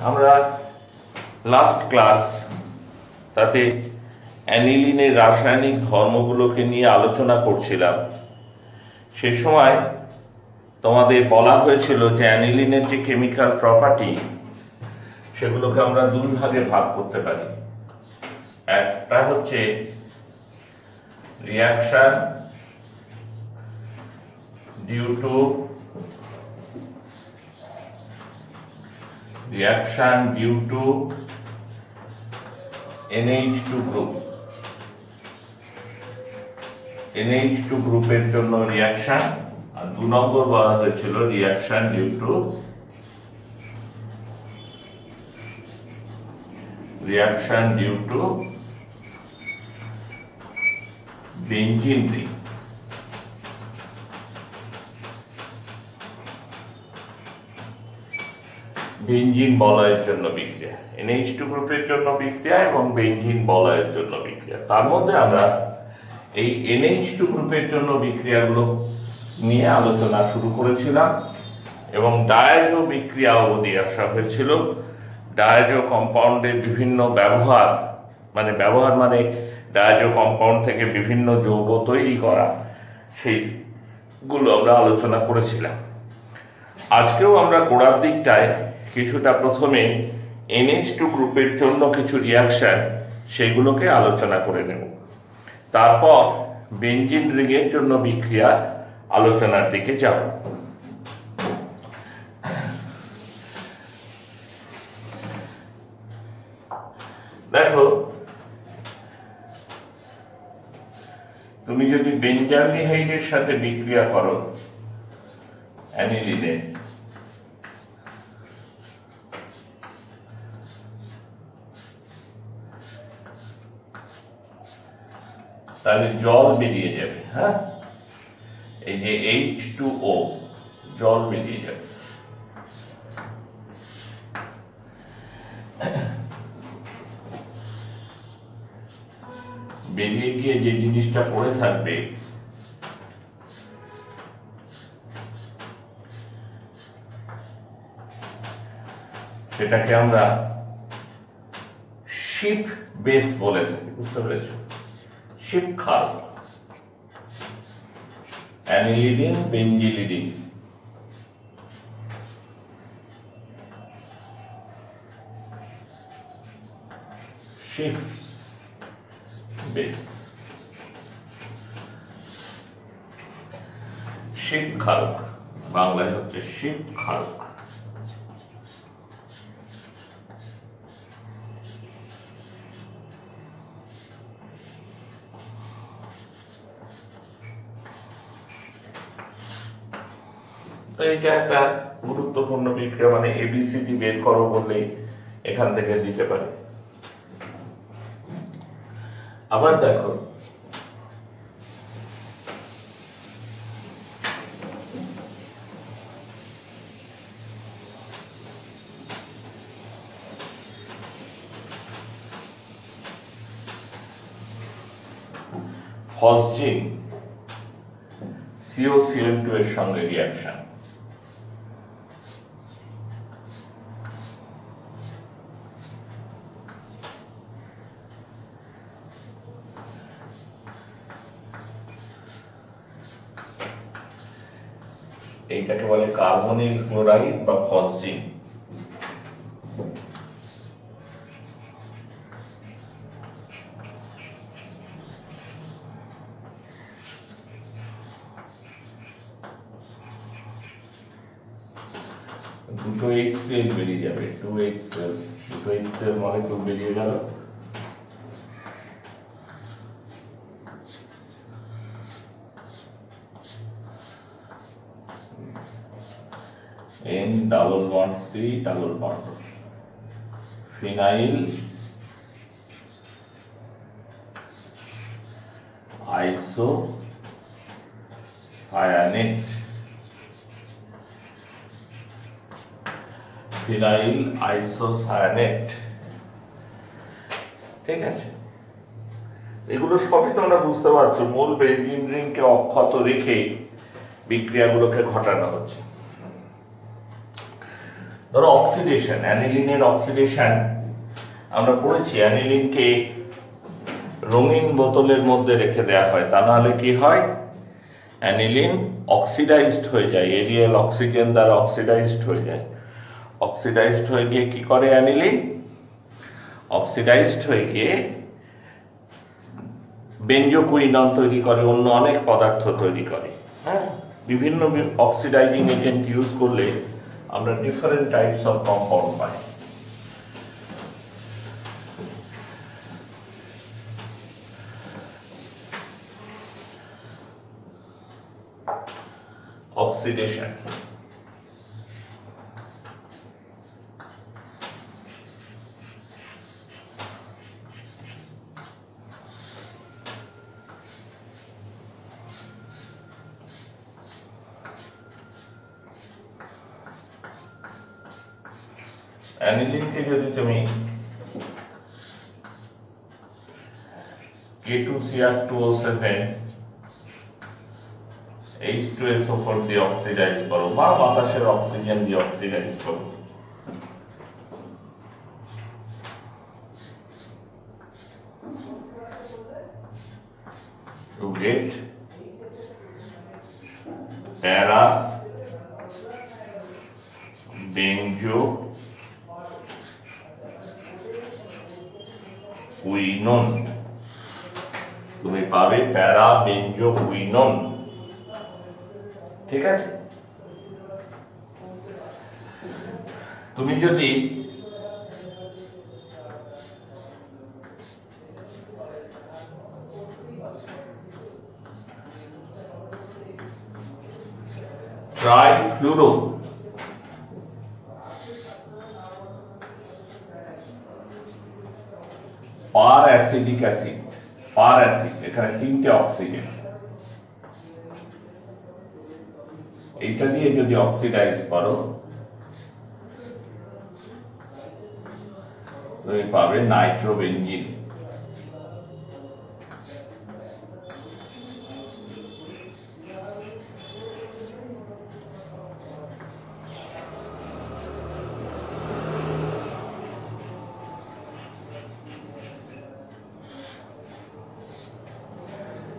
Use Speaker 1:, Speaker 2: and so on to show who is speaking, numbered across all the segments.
Speaker 1: আমরা last class তাতে অ্যানিলিনের রাসায়নিক ধর্মগুলোকে নিয়ে আলোচনা করছিলাম। সে সময় তোমাদের বলা হয়েছিল যে অ্যানিলিনের যে কেমিক্যাল প্রপার্টি সেগুলোকে আমরা দুই ভাগে ভাগ করতে পারি। একটা হচ্ছে reaction due two NH2 group. NH2 গ্রুপের জন্য রিঅ্যাকশন, আর 2 নম্বর বলা হয়েছিল reaction due to benzene ring. Benzene বলয়ের জন্য বিক্রিয়া, NH2 গ্রুপের জন্য বিক্রিয়া এবং বেঞ্জিন বলয়ের জন্য বিক্রিয়া। তার মধ্যে আমরা এই NH2 গ্রুপের জন্য বিক্রিয়াগুলো নিয়ে আলোচনা শুরু করেছিলাম এবং ডায়াজো বিক্রিয়া অবধি আসা হয়েছিল। ডায়াজো কম্পাউন্ডের বিভিন্ন ব্যবহার মানে ডায়াজো কম্পাউন্ড থেকে বিভিন্ন যৌগ তৈরি করা, সেইগুলো আমরা আলোচনা করেছিলাম। আজকেও আমরা গোড়ার দিকটায় কিছুটা প্রথমে NH2 গ্রুপের জন্য কিছু রিঅ্যাকশন সেগুলোকে আলোচনা করে নেব, তারপর বেঞ্জিন রিংয়ের জন্য বিক্রিয়া আলোচনার দিকে যাব। দেখো, তুমি যদি বেঞ্জালডিহাইডের সাথে বিক্রিয়া করো অ্যানিলিনে, তাহলে জল বেরিয়ে যাবে। হ্যাঁ, এই যে H2O, জল বেরিয়ে যাবে। বেরিয়ে গিয়ে যে জিনিসটা পড়ে থাকবে সেটাকে আমরা শিপ বেস বলে থাকি, বুঝতে পেরেছ? শিপ ক্ষার, অ্যানিলিন, বেঞ্জিলিডিন। শিপ বেস, শিপ ক্ষারক, বাংলায় হচ্ছে শিপ ক্ষারক। তো এটা একটা গুরুত্বপূর্ণ বিক্রিয়া, মানে ABCD বের করো বললেই এখান থেকে দিতে পারে। আবার দেখো, ফসজিন COCl2 এর সঙ্গে রিঅ্যাকশন। এইটাকে বলে কার্বনিল ক্লোরাইড বা ফসজিন। দুটো HCl বেরিয়ে যাবে, 2HCl, দুটো HCl মলিকিউল বেরিয়ে গেল। N double bond C double bond, phenyl isocyanate, phenyl isocyanate. ঠিক আছে, এগুলো সবই তোমরা বুঝতে পারছো, মূল বেঞ্জিন রিংকে অক্ষত রেখে বিক্রিয়াগুলোকে ঘটানো হচ্ছে। ধরো অক্সিডেশন, অ্যানিলিনের অক্সিডেশন আমরা পড়েছি, অ্যানিলিনকে রঙিন বোতলের মধ্যে রেখে দেওয়া হয়, তা নাহলে কি হয়, অ্যানিলিন অক্সিডাইজড হয়ে যায়, এরিয়াল অক্সিজেন দ্বারা অক্সিডাইজড হয়ে যায়। অক্সিডাইজড হয়ে গিয়ে কি করে অ্যানিলিন, অক্সিডাইজড হয়ে গিয়ে বেঞ্জোকুইনন তৈরি করে, অন্য অনেক পদার্থ তৈরি করে। হ্যাঁ, বিভিন্ন অক্সিডাইজিং এজেন্ট ইউজ করলে আমরা ডিফারেন্ট টাইপস অফ কম্পাউন্ড পাই। অক্সিডেশন, অ্যানিলিনকে যদি তুমি K2Cr2O7 H2SO4 দিয়ে অক্সিডাইজ করো বা বাতাসের অক্সিজেন দিয়ে অক্সিডাইজ করো, to get para benzoquinone, তুমি পাবে প্যারা বেঞ্জোকুইনন। ঠিক আছে, তুমি যদি ট্রাইফ্লুরো পার অ্যাসিডিক অ্যাসিড, পার অ্যাসিড, এখানে 3টে অক্সিজেন, এইটা দিয়ে যদি অক্সিডাইজ করো তুমি পাবে নাইট্রোবেনজিন।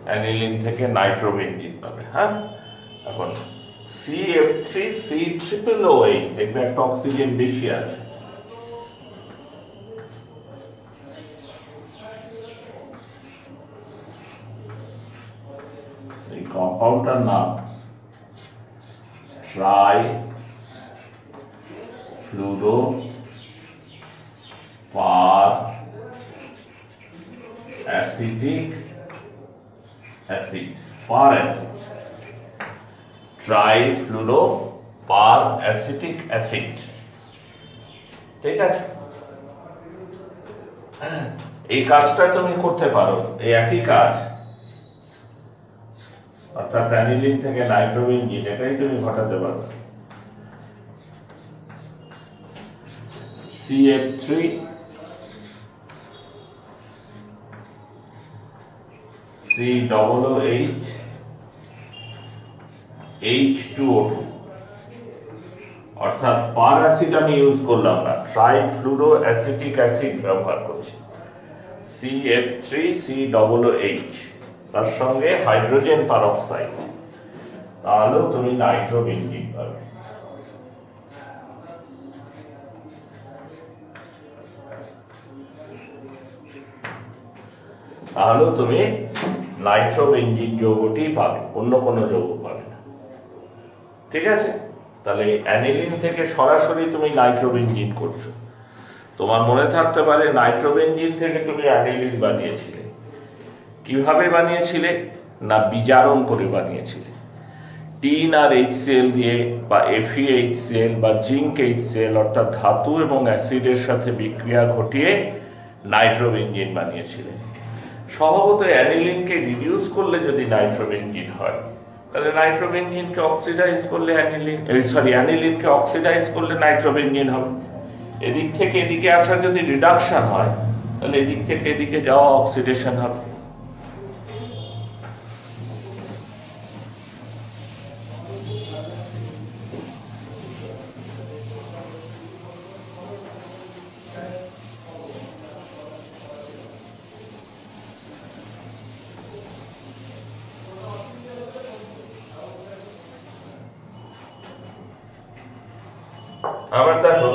Speaker 1: অ্যানিলিন থেকে নাইট্রোবেনজিন পাবে। হ্যাঁ, এখন CF3COOH, দেখবে একটা অক্সিজেন বেশি আছে, এই কম্পাউন্ডটার নাম ট্রাইফ্লুরো পার অ্যাসিডিক অ্যাসিড, পার অ্যাসিড, ট্রাইফ্লুরো পার অ্যাসিটিক অ্যাসিড। ঠিক আছে, এই কাজটা তুমি করতে পারো, এই একই কাজ, অর্থাৎ অ্যানিলিন থেকে নাইট্রোবেনজিন, এটাই তুমি ঘটাতে পারো। CF3 COOH H2O2, অর্থাৎ পার অ্যাসিড আমি ইউজ করলাম না, ট্রাইফ্লুরো অ্যাসিটিক অ্যাসিড ব্যবহার করছি, CF3COOH, তার সঙ্গে হাইড্রোজেন পারঅক্সাইড, তাহলেও তুমি নাইট্রোবেনজিন পাবে। তাহলেও তুমি নাইট্রোবেনজিন যৌগটি পাবে, অন্য কোনো যৌগ পাবে না। ঠিক আছে, তাহলে অ্যানিলিন থেকে সরাসরি তুমি নাইট্রোবেনজিন করছো। তোমার মনে থাকতে পারে নাইট্রোবেনজিন থেকে তুমি অ্যানিলিন বানিয়েছিলে, কিভাবে বানিয়েছিলে না বিজারণ করে বানিয়েছিলে, টিন আর HCl দিয়ে বা FeHCl বা জিঙ্ক HCl অর্থাৎ ধাতু এবং অ্যাসিডের সাথে বিক্রিয়া ঘটিয়ে নাইট্রোবেনজিন বানিয়েছিলে। স্বভাবত অ্যানিলিনকে রিডিউস করলে যদি নাইট্রোবেনজিন হয়, তাহলে নাইট্রোবেনজিনকে অক্সিডাইজ করলে অ্যানিলিনকে অক্সিডাইজ করলে নাইট্রোবেনজিন হবে। এদিক থেকে এদিকে আসা যদি রিডাকশন হয়, তাহলে এদিক থেকে এদিকে যাওয়া অক্সিডেশন হবে। আবার দেখো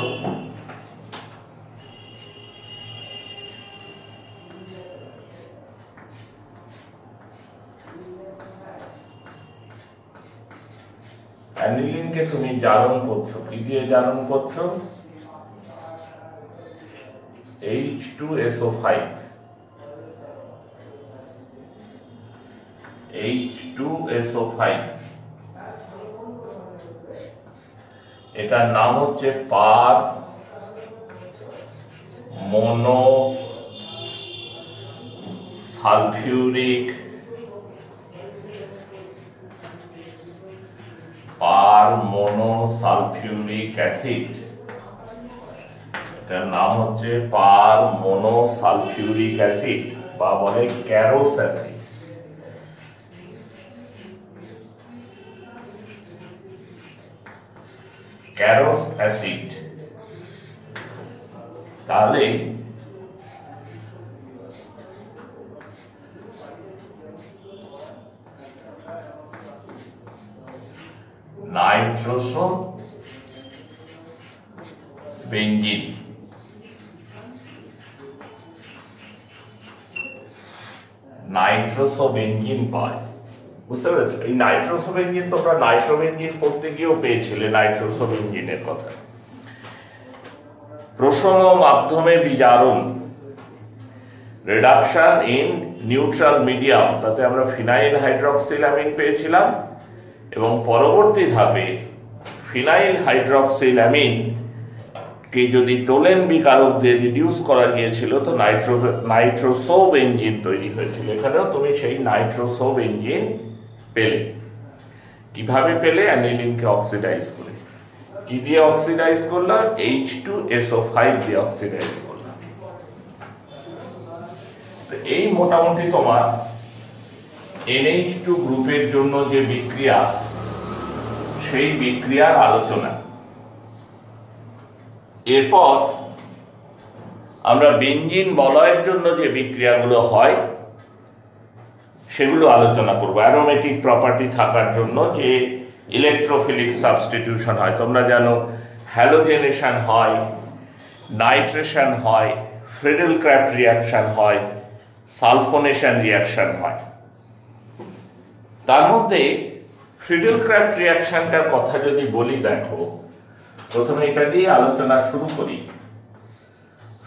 Speaker 1: অ্যানিলিনকে তুমি জারণ করছো, কি দিয়ে জারণ করছো? H2SO5 এটার নাম হচ্ছে পার মোনো সালফিউরিক অ্যাসিড। এটার নাম হচ্ছে পার মোনো সালফিউরিক অ্যাসিড বা বলে ক্যারোস অ্যাসিড। ক্যারোস অ্যাসিড। তাহলে নাইট্রোসো বেঞ্জিন, পায়। বুঝতে পেরেছো? এই নাইট্রোসোবেঞ্জিন তোমরা নাইট্রোবেঞ্জিন পড়তে গিয়েও পেয়েছিলে নাইট্রোসোবেঞ্জিনের কথা। প্রশম মাধ্যমে বিজারণ, রিডাকশন ইন নিউট্রাল মিডিয়াম, তাতে আমরা ফিনাইল হাইড্রক্সিলামিন পেয়েছিলাম এবং পরবর্তী ধাপে ফিনাইল হাইড্রক্সিলামিন কে যদি টোলেন বিকারক দিয়ে রিডিউস করা গিয়েছিল তো নাইট্রোসোবেঞ্জিন তৈরি হয়েছিল। এখানেও তুমি সেই নাইট্রোসোবেঞ্জিন পেলে। কিভাবে পেলে? অ্যানিলিনকে অক্সিডাইজ করে। কি দিয়ে অক্সিডাইজ করলাম? H2SO5 দিয়ে অক্সিডাইজ করলাম। এই মোটামুটি তোমার NH2 গ্রুপের জন্য যে বিক্রিয়া, সেই বিক্রিয়ার আলোচনা। এরপর আমরা বেঞ্জিন বলয়ের জন্য যে বিক্রিয়াগুলো হয় সেগুলো আলোচনা করব। অ্যারোমেটিক প্রপার্টি থাকার জন্য যে ইলেকট্রোফিলিক সাবস্টিটিউশন হয়, তোমরা জানো হ্যালোজেনেশন হয়, নাইট্রেশন হয়, ফ্রিডেল-ক্রাফট রিয়াকশন হয়, সালফোনেশন রিয়াকশন হয়। তার মধ্যে ফ্রিডেল-ক্রাফট রিয়াকশনটার কথা যদি বলি, দেখো প্রথমে এটা দিয়ে আলোচনা শুরু করি।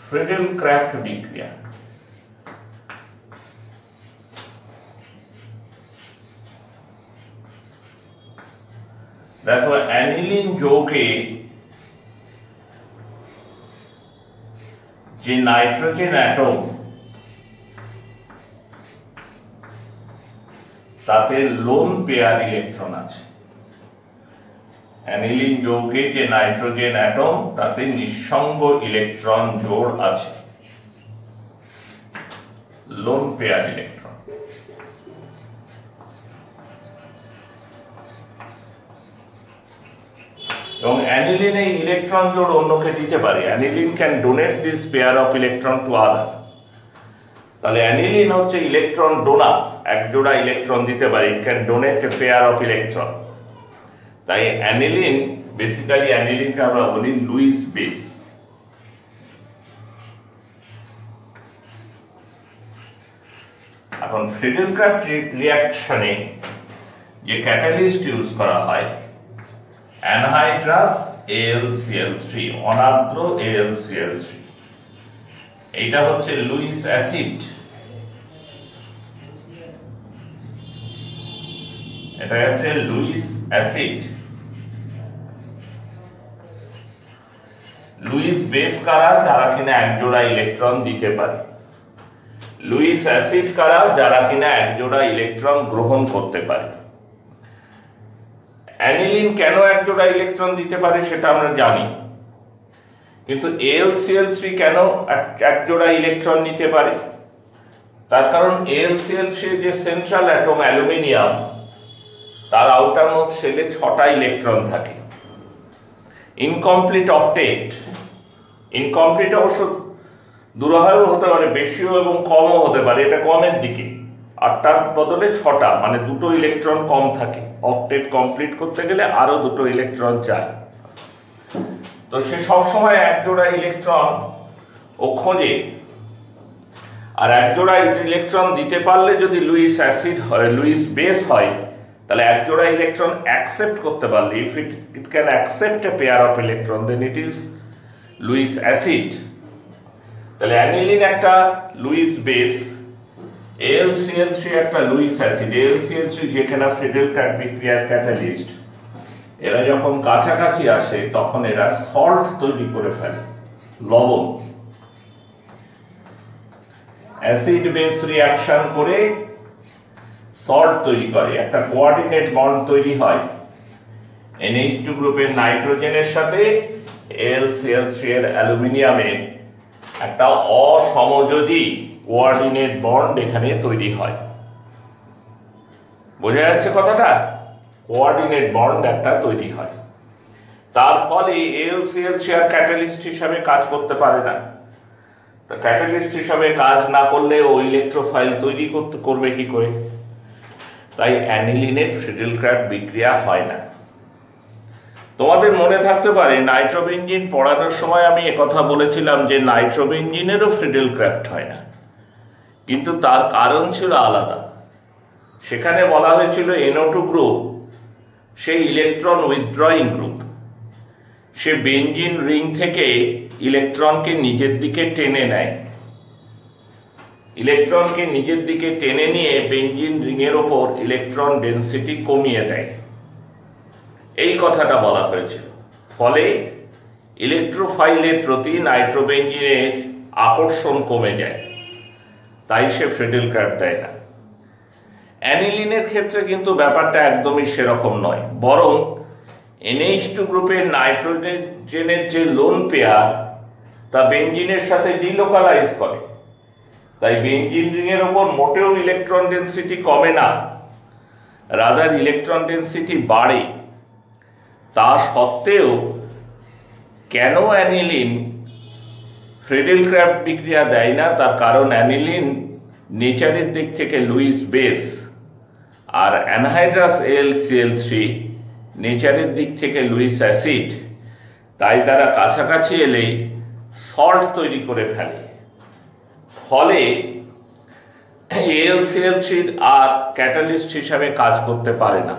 Speaker 1: ফ্রিডেল-ক্রাফট বিক্রিয়া, দেখো অ্যানিলিন যৌগে যে নাইট্রোজেন অ্যাটম, তাতে লোন পেয়ার ইলেকট্রন আছে। অ্যানিলিন যৌগে যে নাইট্রোজেন অ্যাটম, তাতে নিঃসঙ্গ ইলেকট্রন জোড় আছে, লোন পেয়ার ইলেকট্রন। এবং অ্যানিলিন এই ইলেকট্রন জোড় অন্যকে দিতে পারে। Aniline can donate this pair of electron to other. তাহলে অ্যানিলিন হচ্ছে ইলেকট্রন ডোনার, এক জোড়া ইলেকট্রন দিতে পারে। It can donate A pair of electron. তাই অ্যানিলিন, বেসিক্যালি অ্যানিলিনকে আমরা বলি লুইস বেস। এখন ফ্রিডেল-ক্রাফট রিয়াকশনে যে ক্যাটালিস্ট ইউজ করা হয়, অ্যানহাইড্রাস AlCl3, অনার্দ্র AlCl3। এইটা হচ্ছে লুইস অ্যাসিড। এটা হচ্ছে লুইস অ্যাসিড। লুইস বেস কারা? যারা কিনা এক জোড়া ইলেকট্রন দিতে পারে। লুইস অ্যাসিড কারা? যারা কিনা এক জোড়া ইলেকট্রন গ্রহণ করতে পারে। অ্যানিলিন কেন এক জোড়া ইলেকট্রন দিতে পারে সেটা আমরা জানি, কিন্তু AlCl3 কেন এক জোড়া ইলেকট্রন নিতে পারে? তার কারণ AlCl3 যে সেন্ট্রাল অ্যাটম অ্যালুমিনিয়াম, তার আউটার মোস্ট শেলে 6টা ইলেকট্রন থাকে। ইনকমপ্লিট অক্টেট, ইনকমপ্লিট অবশ্য দুরহয়ও হতে পারে, বেশিও এবং কমও হতে পারে, এটা কমের দিকে। 8টার বদলে 6টা, মানে 2টো ইলেকট্রন কম থাকে। অক্টেট কমপ্লিট করতে গেলে আরো 2টো ইলেকট্রন চাই। তো সে সবসময় এক জোড়া ইলেকট্রন ও খোঁজে, আর এক জোড়া ইলেকট্রন দিতে পারলে যদি লুইস অ্যাসিড হয়, লুইস বেস হয়, তাহলে এক জোড়া ইলেকট্রন অ্যাকসেপ্ট করতে পারলে, if it can accept a pair of electron then it is Lewis acid. তাহলে অ্যানিলিন একটা লুইস বেস, AlCl3 একটা লুইস অ্যাসিড। AlCl3 যেখানে ফ্রিডেল-ক্র্যাফট বিক্রিয়ার ক্যাটালিস্ট, এরা যখন কাছাকাছি আসে তখন এরা সল্ট তৈরি করে ফেলে, লবণ। অ্যাসিড বেস রিঅ্যাকশন করে সল্ট তৈরি করে, একটা কোঅর্ডিনেট বন্ড তৈরি হয় NH2 গ্রুপের নাইট্রোজেনের সাথে AlCl3 এর অ্যালুমিনিয়ামের একটা অসমযোজী কোঅর্ডিনেট বন্ড এখানে তৈরি হয়। বোঝা যাচ্ছে কথাটা? কোঅর্ডিনেট বন্ড একটা তৈরি হয়, তার ফলে AlCl3 আর ক্যাটালিস্ট হিসাবে কাজ করতে পারে না। তো ক্যাটালিস্ট হিসাবে কাজ না করলে ও ইলেকট্রোফাইল তৈরি করবে কি করে? তাই অ্যানিলিনের ফ্রিডেল-ক্র্যাফট বিক্রিয়া হয় না। তোমাদের মনে থাকতে পারে নাইট্রোবেনজিন পড়ানোর সময় আমি একথা বলেছিলাম যে নাইট্রোবেনজিনেরও ফ্রিডেল-ক্র্যাফট হয় না, কিন্তু তার কারণ ছিল আলাদা। সেখানে বলা হয়েছিল NO2 গ্রুপ সেই ইলেকট্রন উইথড্রয়িং গ্রুপ, সে বেনজিন রিং থেকে ইলেকট্রনকে নিজের দিকে টেনে নেয়, ইলেকট্রনকে নিজের দিকে টেনে নিয়ে বেনজিন রিংয়ের ওপর ইলেকট্রন ডেনসিটি কমিয়ে দেয়, এই কথাটা বলা হয়েছিল। ফলে ইলেকট্রোফাইলের প্রতি নাইট্রোবেনজিনের আকর্ষণ কমে যায়, তাই সে ফ্রিডেল-ক্র্যাফট দেয় না। অ্যানিলিনের ক্ষেত্রে কিন্তু ব্যাপারটা একদমই সেরকম নয়, বরং NH2 গ্রুপের নাইট্রোজেনের যে লোন পেয়ার তা বেনজিনের সাথে ডিলোকালাইজ করে, তাই বেনজিন রিংয়ের ওপর মোটেও ইলেকট্রন ডেনসিটি কমে না, রাদার ইলেকট্রন ডেনসিটি বাড়ে। তা সত্ত্বেও কেন অ্যানিলিন ফ্রিডেল-ক্র্যাফট বিক্রিয়া দেয় না? তার কারণ অ্যানিলিন নেচারের দিক থেকে লুইস বেস, আর অ্যানহাইড্রাস AlCl3 নেচারের দিক থেকে লুইস অ্যাসিড, তাই তারা কাছাকাছি এলেই সল্ট তৈরি করে ফেলে। ফলে AlCl3 আর ক্যাটালিস্ট হিসাবে কাজ করতে পারে না,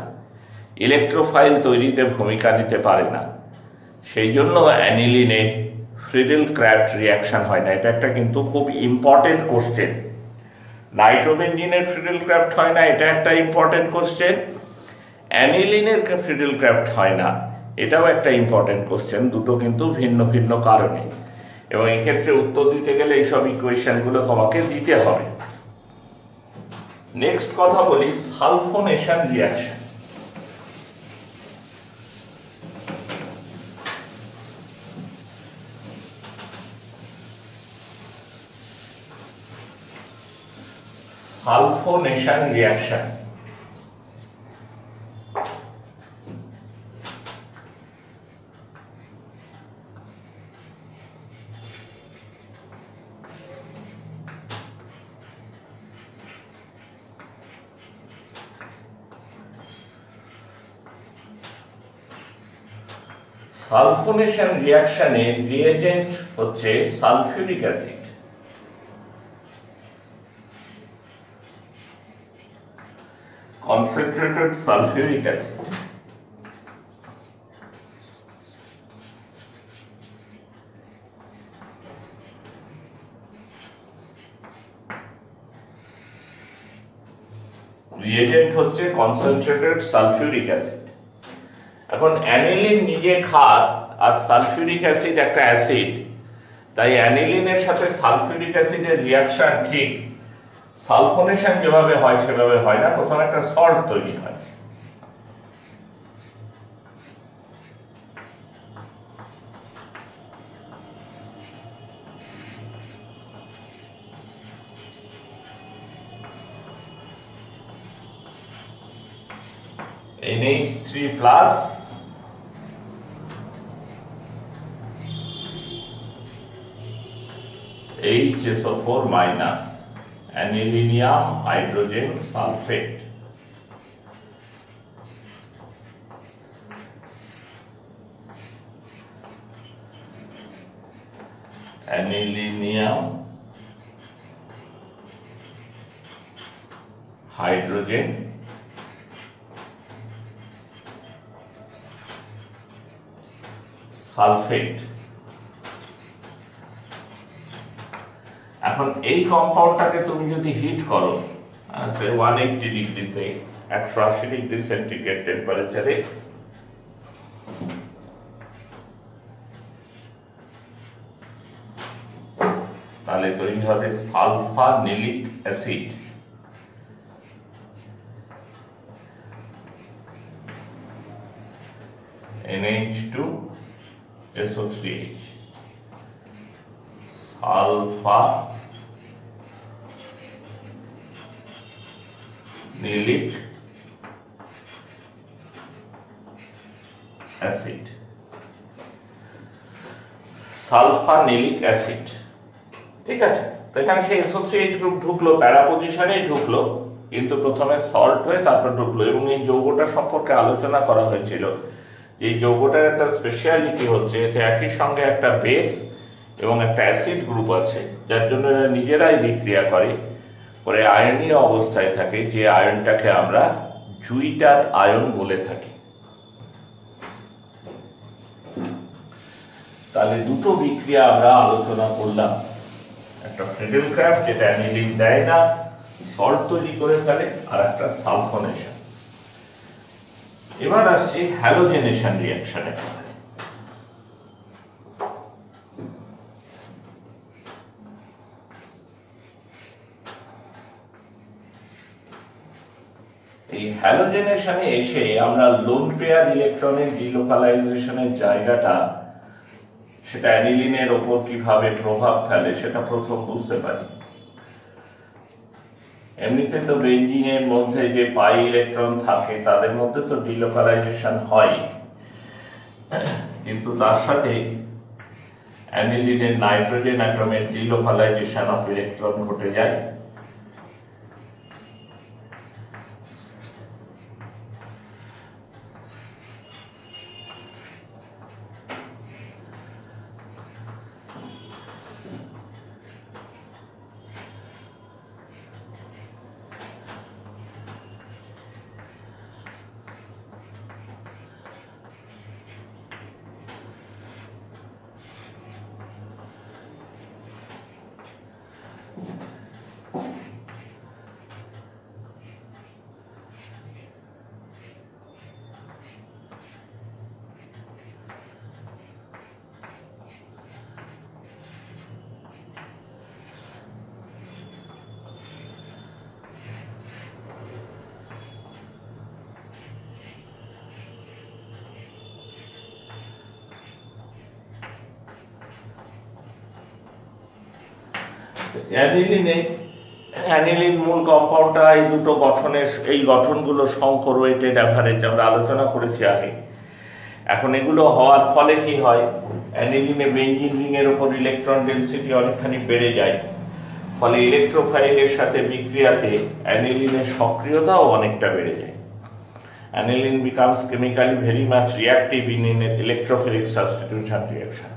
Speaker 1: ইলেকট্রোফাইল তৈরিতে ভূমিকা নিতে পারে না, সেই জন্য অ্যানিলিনের ফ্রিডেল-ক্র্যাফট রিঅ্যাকশন হয় না। এটা একটা কিন্তু খুব ইম্পর্টেন্ট কোশ্চেন। নাইট্রোবেনজিনের ফ্রিডেল-ক্র্যাফট হয় না, এটা একটা ইম্পর্টেন্ট কোশ্চেন। অ্যানিলিনের ফ্রিডেল-ক্র্যাফট হয় না, এটাও একটা ইম্পর্টেন্ট কোশ্চেন। দুটো কিন্তু ভিন্ন ভিন্ন কারণে, এবং এক্ষেত্রে উত্তর দিতে গেলে এইসব ইকুয়েশনগুলো তোমাকে দিতে হবে। নেক্সট কথা বলি sulphonation reaction. Sulphonation reaction sulphonation রিঅ্যাকশনে রিএজেন্ট হচ্ছে sulphuric acid. concentrated sulfuric acid. Reagent হচ্ছে কনসেন্ট্রেটেড সালফিউরিক অ্যাসিড। এখন অ্যানিলিন নিজে ক্ষার আর সালফিউরিক অ্যাসিড একটা অ্যাসিড, তাই অ্যানিলিনের সাথে সালফিউরিক অ্যাসিডের রিঅ্যাকশন ঠিক সালফোনেশন যেভাবে হয় সেভাবে হয় না, প্রথমে একটা সল্ট তৈরি হয়। NH3 plus HSO4 minus anilinium hydrogen sulphate. Anilinium hydrogen sulphate. এখন এই কম্পাউন্ডটাকে তুমি যদি হিট করো 180 ডিগ্রিতে 180 ডিগ্রি সেন্টিগ্রেড টেম্পারেচারে, তাহলে তৈরি হবে sulphanilic acid. NH2SO3H sulphanilic acid. Sulphanilic acid, ঠিক আছে। তো এখানে সেই SO3H গ্রুপ ঢুকলো, প্যারা পজিশনে ঢুকলো, কিন্তু প্রথমে সল্ট হয়ে তারপর ঢুকলো। এবং এই যৌগটা সম্পর্কে আলোচনা করা হয়েছিল। এই যৌগটার একটা স্পেশালিটি হচ্ছে এতে একই সঙ্গে একটা বেস এবং একটা অ্যাসিড গ্রুপ আছে, যার জন্য এরা নিজেরাই বিক্রিয়া করে আয়নীয় অবস্থায় থাকে, যে আয়নটাকে আমরা জুইটার আয়ন বলে থাকি। তাহলে দুটো বিক্রিয়া আমরা আলোচনা করলাম, একটা ফ্রিডেলক্রাফট যেটা অ্যানিলিন দেয় না, সল্ট তৈরি করে ফেলে, আর একটা সালফোনেশন। এবার আসছি হ্যালোজেনেশন রিঅ্যাকশনে। এই হ্যালোজেনেশনে এসে আমরা লোন পেয়ার ইলেকট্রনের ডিলোকালাইজেশনের জায়গাটা, সেটা অ্যানিলিনের ওপর কিভাবে প্রভাব ফেলে সেটা প্রথম বুঝতে পারি। এমনিতে তো বেঞ্জিনের মধ্যে যে পাই ইলেকট্রন থাকে তাদের মধ্যে তো ডিলোকালাইজেশন হয়, কিন্তু তার সাথে অ্যানিলিনের নাইট্রোজেন অ্যাটমের ডিলোকালাইজেশন অফ ইলেকট্রন ঘটে যায়। অ্যানিলিন মূল কম্পাউন্ডটা এই দুটো গঠনের, এই গঠনগুলো সংকর ওয়েটেড অ্যাভারেজ আমরা আলোচনা করেছি আগে। এখন এগুলো হওয়ার ফলে কি হয়, অ্যানিলিনে বেঞ্জিন রিং এর উপর ইলেকট্রন ডেনসিটি অনেকখানি বেড়ে যায়, ফলে ইলেকট্রোফাইলের সাথে বিক্রিয়াতে অ্যানিলিনের সক্রিয়তাও অনেকটা বেড়ে যায়। Aniline becomes chemically very much reactive in electrophilic substitution reaction.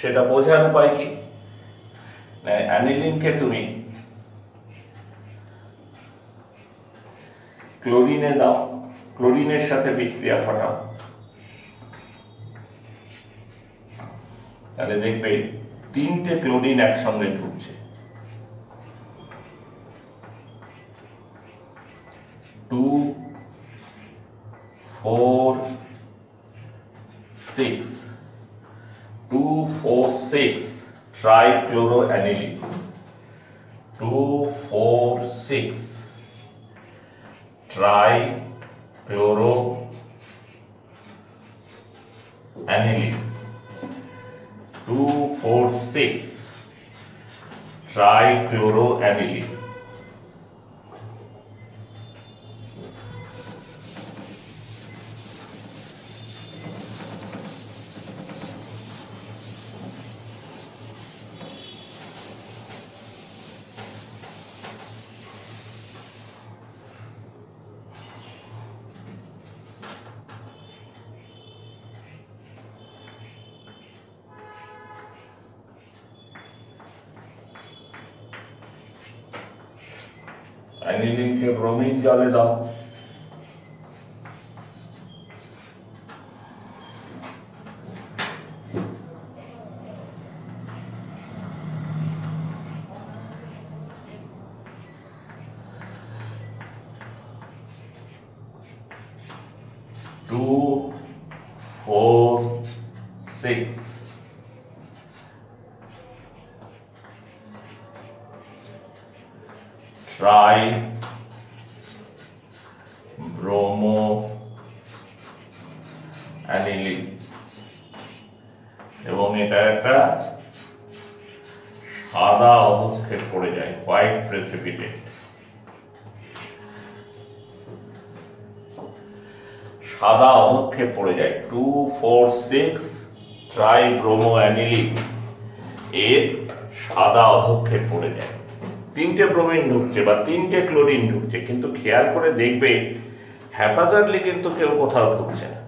Speaker 1: সেটা বোঝার উপায় কি, অ্যানিলিনকে তুমি ক্লোরিনে দাও, ক্লোরিনের সাথে বিক্রিয়া ঘটাও, তাহলে দেখবে 3টে ক্লোরিন একসঙ্গে ঢুকছে। 2, 4, 6 2, 4, 6 trichloroaniline, 2, 4, 6 trichloroaniline, 2, 4, 6 trichloroaniline। অ্যানিলিনকে ব্রোমিন জলে দাও, টু 4 6 ট্রাই ব্রোমো অ্যানিলিন, এবং এটা একটা সাদা অধক্ষেপ পড়ে যায়, হোয়াইট প্রেসিপিটেট। সাদা অধক্ষেপ পড়ে যায় 2 4 6 ট্রাই ব্রোমো অ্যানিলিন, এর সাদা অধক্ষেপ পড়ে যায়। 3টে ব্রোমিন ঢুকছে বা 3টে ক্লোরিন ঢুকছে, কিন্তু খেয়াল করে দেখবে হ্যাপাজার্ডলি কিন্তু কেউ কোথাও ঢুকছে না।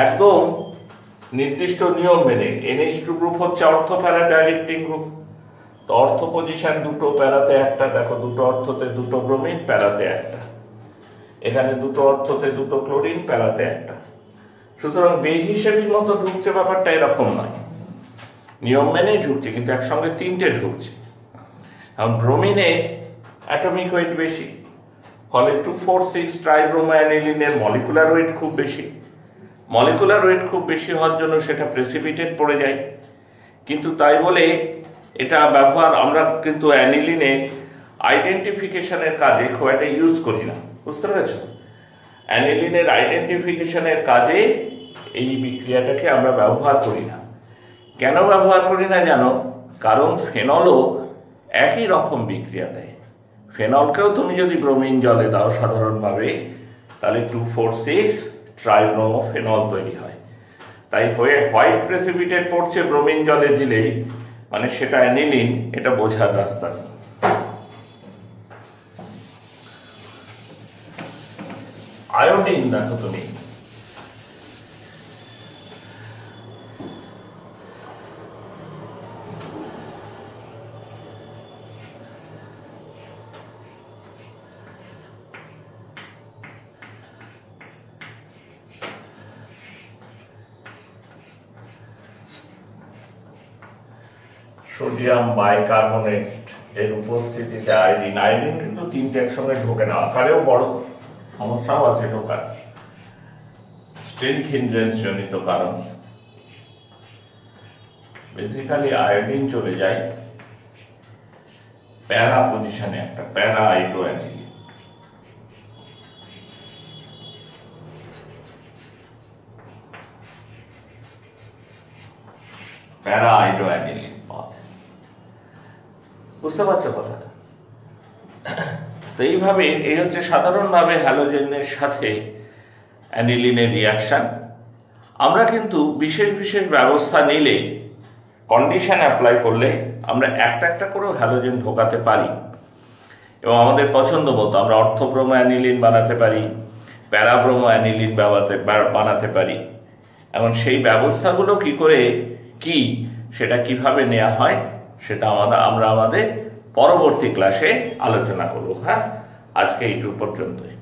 Speaker 1: একদম নির্দিষ্ট নিয়ম মেনে। NH2 গ্রুপ হচ্ছে অর্থ প্যারা ডাইরেক্টিং গ্রুপ, তো অর্থ পজিশন দুটো, প্যারাতে একটা, দেখো দুটো অর্থতে দুটো ব্রোমিন, প্যারাতে একটা, এখানে দুটো অর্থতে দুটো ক্লোরিন, প্যারাতে একটা। সুতরাং বেহিসেবির মতো ঢুকছে, ব্যাপারটা এরকম নয়, নিয়ম মেনেই ঢুকছে, কিন্তু একসঙ্গে 3টে ঢুকছে। এখন ব্রোমিনে অ্যাটমিক ওয়েট বেশি, ফলে 2 4 6 ট্রাইব্রোমো অ্যানিলিনের মলিকুলার ওয়েট খুব বেশি। মলিকুলার ওয়েট খুব বেশি হওয়ার জন্য সেটা প্রেসিপিটেট পড়ে যায়। কিন্তু তাই বলে এটা ব্যবহার, আমরা কিন্তু অ্যানিলিনে আইডেন্টিফিকেশনের কাজে খুব একটা ইউজ করি না, বুঝতে পেরেছ? অ্যানিলিনের আইডেন্টিফিকেশনের কাজে এই বিক্রিয়াটাকে আমরা ব্যবহার করি না। কেন ব্যবহার করি না জানো? কারণ ফেনলও একই রকম বিক্রিয়া দেয়। ফেনলকেও তুমি যদি ব্রোমিন জলে দাও সাধারণভাবে, তাহলে 2 4 6 ট্রাইব্রোমো ফেনল তৈরি হয়। তাই হয়ে হোয়াইট প্রেসিপিটেট পড়ছে ব্রোমিন জলে দিলেই মানে সেটা অ্যানিলিন, এটা বোঝার রাস্তা নেই। আয়োডিন দেখো তুমি, সোডিয়াম বাইকার্বনেট এর উপস্থিতিতে আয়োডিন, আয়োডিন কিন্তু 3টে একসঙ্গে ঢোকে না, আকারেও বড়, সমস্যাও আছে ঢোকার, স্ট্রেনথ হিন্ড্রেন্স জনিত কারণ। বেসিক্যালি আয়োডিন চলে যায় প্যারা পজিশনে, একটা প্যারা আইডো অ্যানিলিন। প্যারা আইডো অ্যানিলিন পথ, বুঝতে পারছো কথাটা? তো এইভাবে, এই হচ্ছে সাধারণভাবে হ্যালোজেনের সাথে অ্যানিলিনের রিয়াকশন। আমরা কিন্তু বিশেষ বিশেষ ব্যবস্থা নিলে, কন্ডিশন অ্যাপ্লাই করলে আমরা একটা একটা করেও হ্যালোজেন ঢোকাতে পারি, এবং আমাদের পছন্দ মতো আমরা অর্থব্রোমো অ্যানিলিন বানাতে পারি, প্যারাব্রোমো অ্যানিলিন বানাতে পারি। এখন সেই ব্যবস্থাগুলো কি করে সেটা কিভাবে নেওয়া হয় সেটা আমরা আমাদের পরবর্তী ক্লাসে আলোচনা করব। হ্যাঁ, আজকে এইটুকু পর্যন্তই।